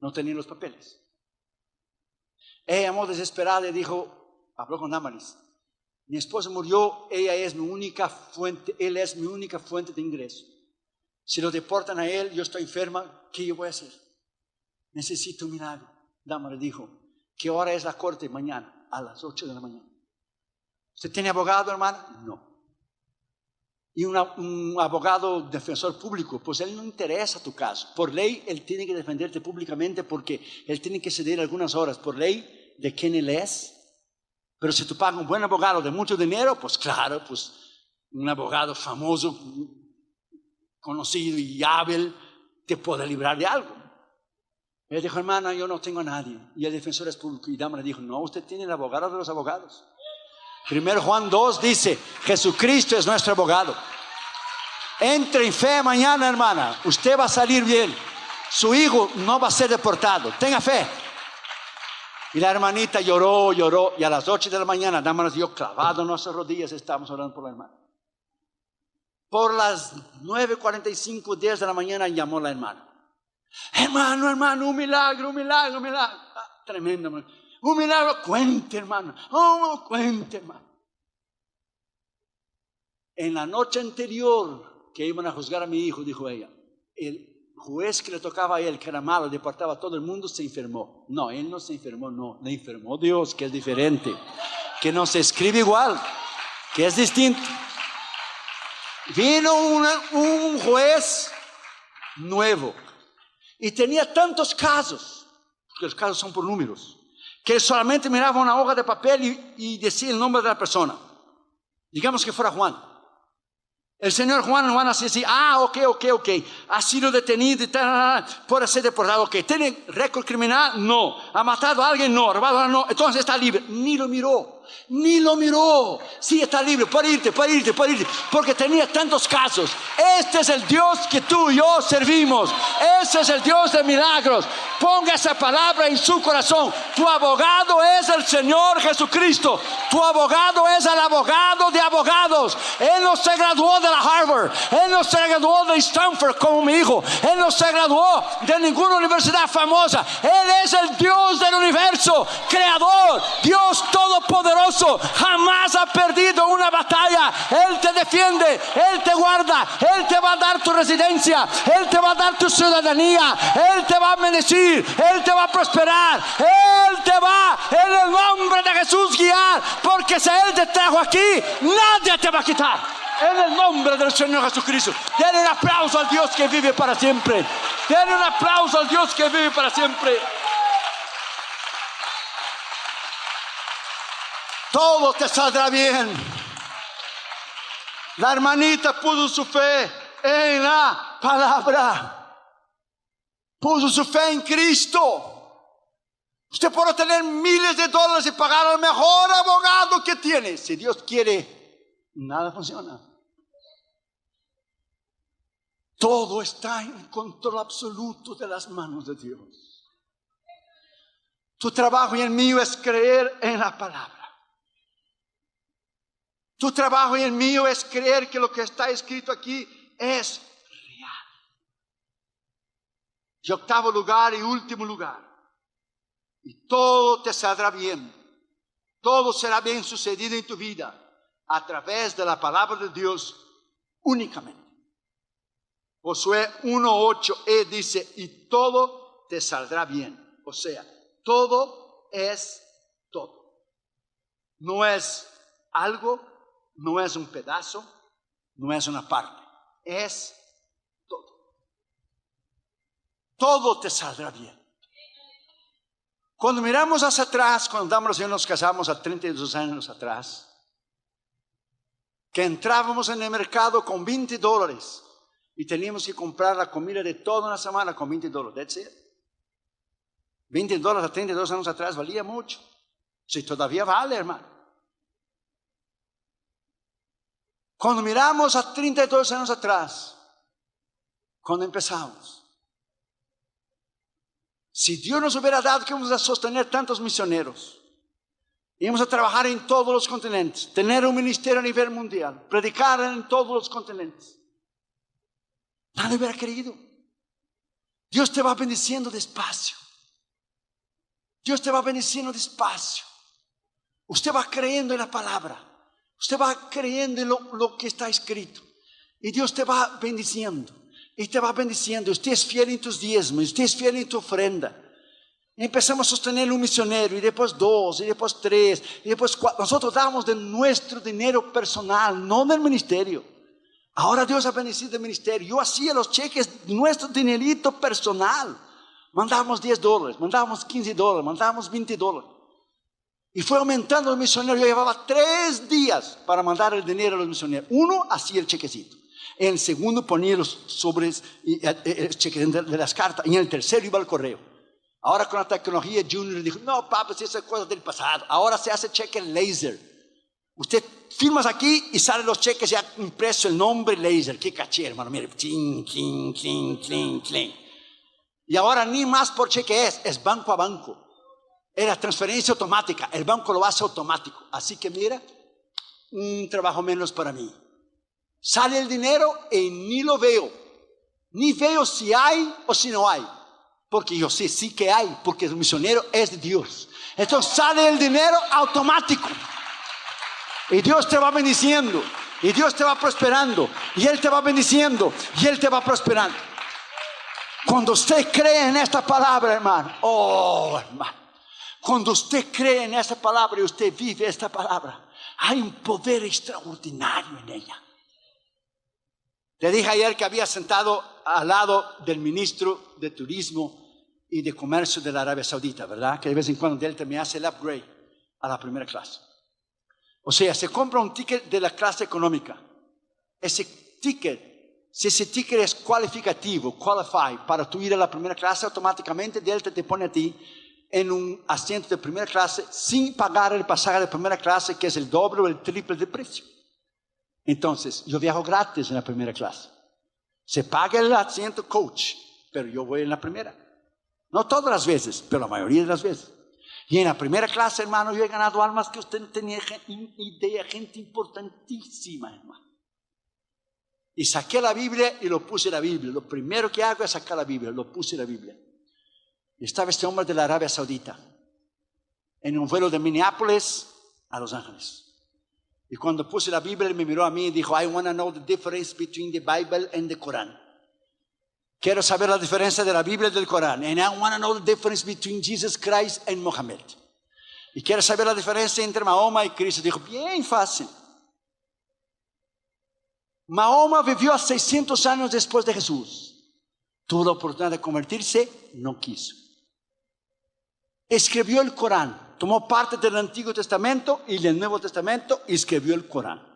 No tenía los papeles. Ella llamó desesperada y dijo, habló con Damaris, mi esposo murió, ella es mi única fuente, él es mi única fuente de ingreso. Si lo deportan a él, yo estoy enferma, ¿qué yo voy a hacer? Necesito un milagro. Damaris dijo, ¿qué hora es la corte? Mañana, a las 8 de la mañana. ¿Usted tiene abogado, hermana? No. Y un abogado defensor público, pues él no interesa tu caso. Por ley, él tiene que defenderte públicamente porque él tiene que ceder algunas horas. Por ley, de quién él es. Pero si tú pagas un buen abogado de mucho dinero, pues claro, pues un abogado famoso, conocido y hábil, te puede librar de algo. Él dijo, hermana, yo no tengo a nadie. Y el defensor es público. Y Dama le dijo, no, usted tiene el abogado de los abogados. 1 Juan 2 dice, Jesucristo es nuestro abogado. Entre en fe mañana, hermana. Usted va a salir bien. Su hijo no va a ser deportado. Tenga fe. Y la hermanita lloró. Y a las 8 de la mañana, Dama nos dio clavado en nuestras rodillas. Estábamos orando por la hermana. Por las 9:45, 10 de la mañana, llamó la hermana. Hermano, un milagro. Ah, tremendo. Un milagro, cuente, hermano. Oh, cuente, hermano. En la noche anterior que iban a juzgar a mi hijo, dijo ella, el juez que le tocaba a él, que era malo, deportaba a todo el mundo, se enfermó. No, él no se enfermó, no, le enfermó Dios, que es diferente, que no se escribe igual, que es distinto. Vino un juez nuevo y tenía tantos casos, porque los casos son por números, que solamente miraba una hoja de papel y decía el nombre de la persona. Digamos que fuera Juan. El señor Juan así, ok, ha sido detenido y tal, puede ser deportado, ok. ¿Tiene récord criminal? No. ¿Ha matado a alguien? No. ¿Robado a alguien? No. Entonces está libre. Ni lo miró. Sí, está libre, puede irte, porque tenía tantos casos. Este es el Dios que tú y yo servimos. Ese es el Dios de milagros. Ponga esa palabra en su corazón. Tu abogado es el Señor Jesucristo. Tu abogado es el abogado de abogados. Él no se graduó de la Harvard, él no se graduó de Stanford como mi hijo, él no se graduó de ninguna universidad famosa. Él es el Dios del universo, creador, Dios todopoderoso. Jamás ha perdido una batalla. Él te defiende, Él te guarda, Él te va a dar tu residencia, Él te va a dar tu ciudadanía, Él te va a bendecir, Él te va a prosperar, Él te va en el nombre de Jesús guiar, porque si Él te trajo aquí, nadie te va a quitar. En el nombre del Señor Jesucristo. Denle un aplauso al Dios que vive para siempre. Denle un aplauso al Dios que vive para siempre. Todo te saldrá bien. La hermanita puso su fe en la palabra. Puso su fe en Cristo. Usted puede tener miles de dólares y pagar al mejor abogado que tiene. Si Dios quiere, nada funciona. Todo está en control absoluto de las manos de Dios. Tu trabajo y el mío es creer en la palabra. Tu trabajo y el mío es creer que lo que está escrito aquí es real. Y octavo lugar y último lugar. Y todo te saldrá bien. Todo será bien sucedido en tu vida a través de la palabra de Dios únicamente. Josué 1:8 dice, y todo te saldrá bien. O sea, todo es todo. No es algo, no es un pedazo, no es una parte. Es todo. Todo te saldrá bien. Cuando miramos hacia atrás, cuando Damaris y yo nos casamos a 32 años atrás, que entrábamos en el mercado con $20 y teníamos que comprar la comida de toda una semana con $20. That's it. $20 a 32 años atrás valía mucho. Si todavía vale, hermano. Cuando miramos a 32 años atrás, cuando empezamos, si Dios nos hubiera dado que íbamos a sostener tantos misioneros, íbamos a trabajar en todos los continentes, tener un ministerio a nivel mundial, predicar en todos los continentes, nadie hubiera querido. Dios te va bendiciendo despacio. Dios te va bendiciendo despacio. Usted va creyendo en la palabra. Usted va creyendo en lo que está escrito. Y Dios te va bendiciendo. Y te va bendiciendo. Usted es fiel en tus diezmos. Usted es fiel en tu ofrenda. Y empezamos a sostener un misionero. Y después 2. Y después 3. Y después 4. Nosotros damos de nuestro dinero personal. No del ministerio. Ahora Dios ha bendecido el ministerio. Yo hacía los cheques de nuestro dinerito personal. Mandábamos $10. Mandábamos $15. Mandábamos $20. Y fue aumentando los misioneros. Yo llevaba 3 días para mandar el dinero a los misioneros. Uno hacía el chequecito. En el segundo ponía los sobres y el cheque de las cartas. Y en el tercero iba al correo. Ahora con la tecnología, Junior dijo, no, papá, si esa es cosa del pasado. Ahora se hace cheque laser. Usted firmas aquí y salen los cheques ya impreso el nombre laser. Qué caché, hermano. Mire, cling, cling, cling, cling, cling. Y ahora ni más por cheque es banco a banco. Era transferencia automática, el banco lo hace automático. Así que mira, un trabajo menos para mí. Sale el dinero y ni lo veo. Ni veo si hay o si no hay. Porque yo sé sí que hay, porque el misionero es de Dios. Entonces sale el dinero automático. Y Dios te va bendiciendo. Y Dios te va prosperando. Y Él te va bendiciendo. Y Él te va prosperando. Cuando usted cree en esta palabra, hermano. Oh, hermano. Cuando usted cree en esa palabra y usted vive esta palabra, hay un poder extraordinario en ella. Le dije ayer que había sentado al lado del ministro de Turismo y de Comercio de la Arabia Saudita, ¿verdad? Que de vez en cuando él me hace el upgrade a la primera clase. O sea, se compra un ticket de la clase económica. Ese ticket, si ese ticket es cualificativo, qualify, para tú ir a la primera clase, automáticamente él te pone a ti en un asiento de primera clase sin pagar el pasaje de primera clase, que es el doble o el triple de precio. Entonces, yo viajo gratis en la primera clase. Se paga el asiento coach, pero yo voy en la primera. No todas las veces, pero la mayoría de las veces. Y en la primera clase, hermano, yo he ganado almas que usted no tenía idea, gente importantísima, hermano. Y saqué la Biblia y lo puse en la Biblia. Lo primero que hago es sacar la Biblia, lo puse en la Biblia. Y estaba este hombre de la Arabia Saudita en un vuelo de Minneapolis a Los Ángeles. Y cuando puse la Biblia, él me miró a mí y dijo, I want to know the difference between the Bible and the Quran. Quiero saber la diferencia de la Biblia y del Corán. And I want to know the difference between Jesus Christ and Muhammad. Y quiero saber la diferencia entre Mahoma y Cristo. Dijo, bien fácil. Mahoma vivió a 600 años después de Jesús. Tuvo la oportunidad de convertirse, no quiso. Escribió el Corán, tomó parte del Antiguo Testamento y del Nuevo Testamento y escribió el Corán.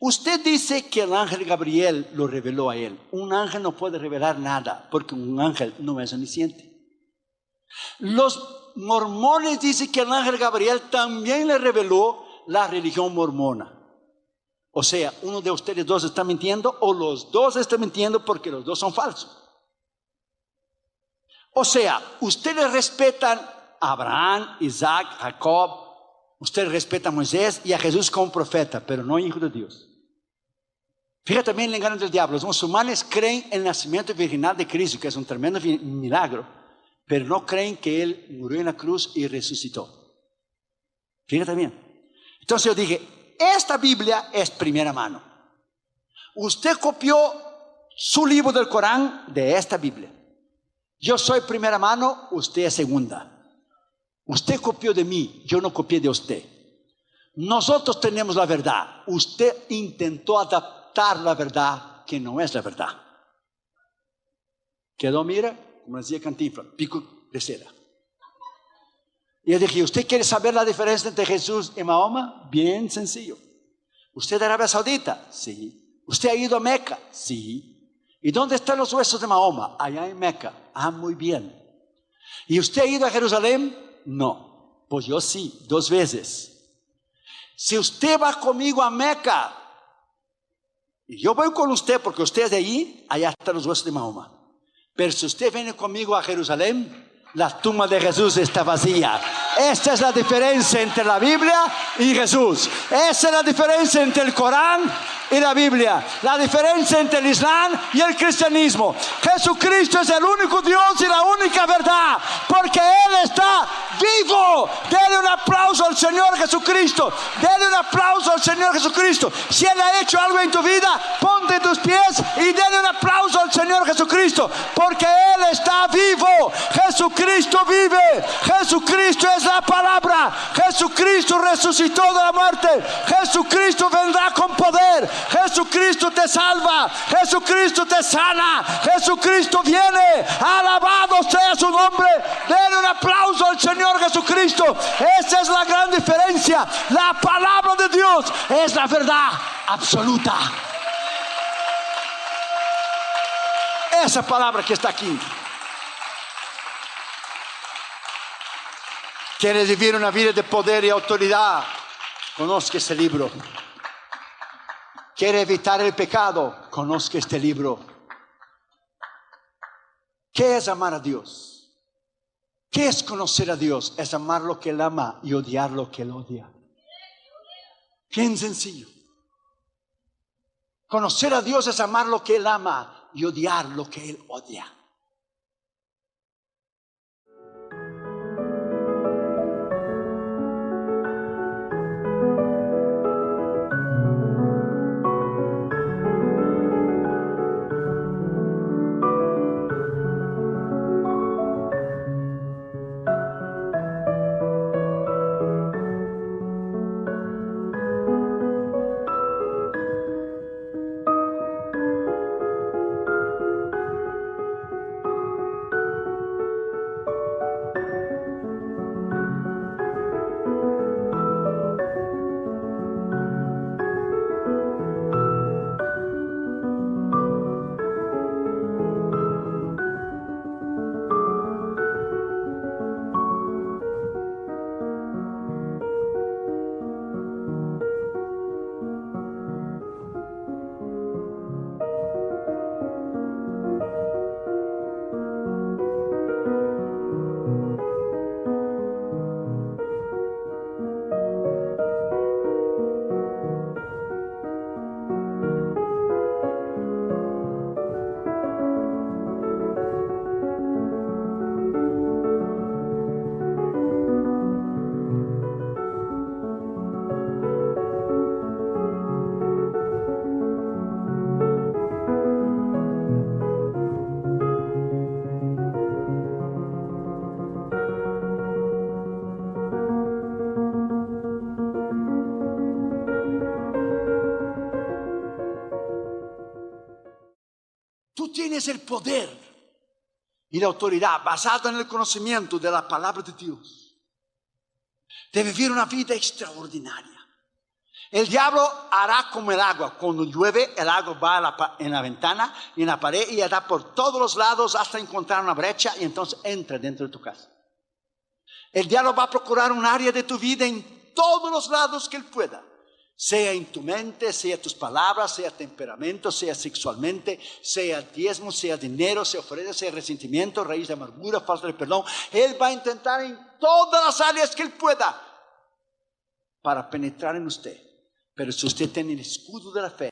Usted dice que el ángel Gabriel lo reveló a él. Un ángel no puede revelar nada porque un ángel no es omnisciente. Los mormones dicen que el ángel Gabriel también le reveló la religión mormona. O sea, uno de ustedes dos está mintiendo o los dos están mintiendo porque los dos son falsos. O sea, ustedes respetan a Abraham, Isaac, Jacob, ustedes respetan a Moisés y a Jesús como profeta, pero no hijo de Dios. Fíjate bien el engaño del diablo. Los musulmanes creen en el nacimiento virginal de Cristo, que es un tremendo milagro, pero no creen que Él murió en la cruz y resucitó. Fíjate bien. Entonces yo dije, esta Biblia es primera mano. Usted copió su libro del Corán de esta Biblia. Yo soy primera mano, usted es segunda. Usted copió de mí, yo no copié de usted. Nosotros tenemos la verdad. Usted intentó adaptar la verdad que no es la verdad. Quedó, mira, como decía Cantinflas, pico de seda. Y yo dije, ¿usted quiere saber la diferencia entre Jesús y Mahoma? Bien sencillo. ¿Usted de Arabia Saudita? Sí. ¿Usted ha ido a Meca? Sí. ¿Y dónde están los huesos de Mahoma? Allá en Meca. Ah, muy bien. ¿Y usted ha ido a Jerusalén? No. Pues yo sí, 2 veces. Si usted va conmigo a Meca, y yo voy con usted porque usted es de ahí, allá están los huesos de Mahoma. Pero si usted viene conmigo a Jerusalén, la tumba de Jesús está vacía. Esta es la diferencia entre la Biblia y Jesús. Esa es la diferencia entre el Corán y la Biblia. La diferencia entre el Islam y el cristianismo. Jesucristo es el único Dios y la única verdad, porque Él está vivo. Dele un aplauso al Señor Jesucristo. Dele un aplauso al Señor Jesucristo. Si Él ha hecho algo en tu vida, ponte en tus pies y dele un aplauso al Señor Jesucristo, porque Él está vivo. Jesucristo vive. Jesucristo es la palabra. Jesucristo resucitó de la muerte. Jesucristo vendrá con poder. Jesucristo te salva. Jesucristo te sana. Jesucristo viene. Alabado sea su nombre. Denle un aplauso al Señor Jesucristo. Esa es la gran diferencia. La palabra de Dios es la verdad absoluta. Esa palabra que está aquí. ¿Quieres vivir una vida de poder y autoridad? Conozca este libro. ¿Quiere evitar el pecado? Conozca este libro. ¿Qué es amar a Dios? ¿Qué es conocer a Dios? Es amar lo que Él ama y odiar lo que Él odia. Bien sencillo. Conocer a Dios es amar lo que Él ama y odiar lo que Él odia. Tú tienes el poder y la autoridad basada en el conocimiento de la palabra de Dios, de vivir una vida extraordinaria. El diablo hará como el agua. Cuando llueve, el agua va en la ventana y en la pared y da por todos los lados hasta encontrar una brecha y entonces entra dentro de tu casa. El diablo va a procurar un área de tu vida en todos los lados que él pueda. Sea en tu mente, sea tus palabras, sea temperamento, sea sexualmente, sea diezmo, sea dinero, sea ofrenda, sea resentimiento, raíz de amargura, falta de perdón. Él va a intentar en todas las áreas que él pueda para penetrar en usted. Pero si usted tiene el escudo de la fe,